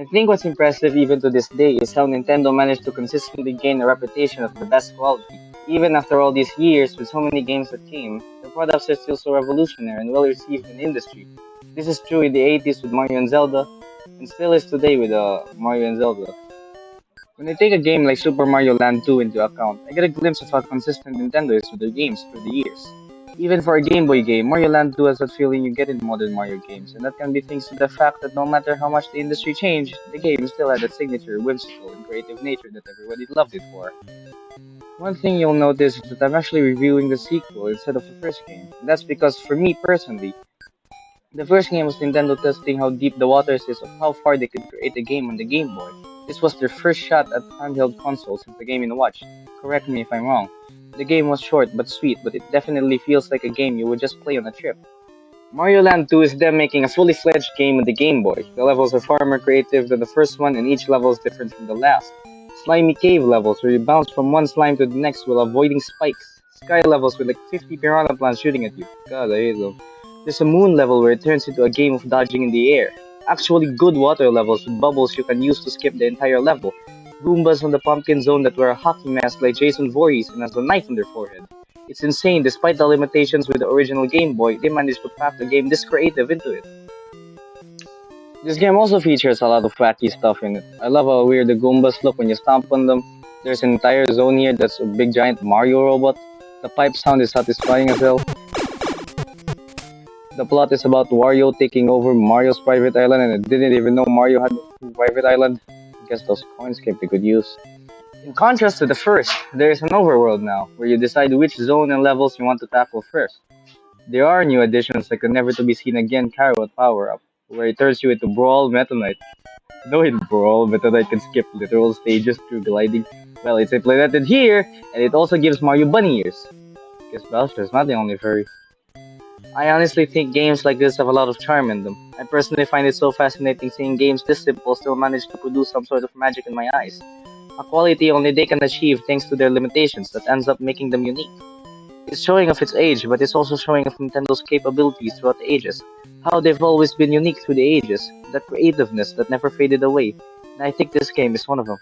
I think what's impressive even to this day is how Nintendo managed to consistently gain a reputation of the best quality. Even after all these years, with so many games that came, their products are still so revolutionary and well received in the industry. This is true in the 80s with Mario and Zelda, and still is today with Mario and Zelda. When I take a game like Super Mario Land 2 into account, I get a glimpse of how consistent Nintendo is with their games through the years. Even for a Game Boy game, Mario Land 2 has that feeling you get in modern Mario games, and that can be thanks to the fact that no matter how much the industry changed, the game still had that signature, whimsical, and creative nature that everybody loved it for. One thing you'll notice is that I'm actually reviewing the sequel instead of the first game, and that's because for me personally, the first game was Nintendo testing how deep the waters is of how far they could create a game on the Game Boy. This was their first shot at handheld console since the Game & Watch. Correct me if I'm wrong. The game was short but sweet, but it definitely feels like a game you would just play on a trip. Mario Land 2 is them making a fully fledged game on the Game Boy. The levels are far more creative than the first one, and each level is different from the last. Slimy cave levels where you bounce from one slime to the next while avoiding spikes. Sky levels with like 50 piranha plants shooting at you. God, I hate them. There's a moon level where it turns into a game of dodging in the air. Actually good water levels with bubbles you can use to skip the entire level. Goombas on the pumpkin zone that wear a hockey mask like Jason Voorhees and has a knife on their forehead. It's insane, despite the limitations with the original Game Boy, they managed to pack a game this creative into it. This game also features a lot of wacky stuff in it. I love how weird the Goombas look when you stomp on them. There's an entire zone here that's a big giant Mario robot. The pipe sound is satisfying as hell. The plot is about Wario taking over Mario's private island, and I didn't even know Mario had a private island. Guess those coins came to good use. In contrast to the first, there is an overworld now, where you decide which zone and levels you want to tackle first. There are new additions like the never to be seen again Carrot power up, where it turns you into Brawl Meta Knight. No, in Brawl, Meta Knight can skip literal stages through gliding. Well, it's implemented here, and it also gives Mario bunny ears. Guess Bowser's not the only furry. I honestly think games like this have a lot of charm in them. I personally find it so fascinating seeing games this simple still manage to produce some sort of magic in my eyes. A quality only they can achieve thanks to their limitations that ends up making them unique. It's showing off its age, but it's also showing off Nintendo's capabilities throughout the ages. How they've always been unique through the ages, that creativeness that never faded away. And I think this game is one of them.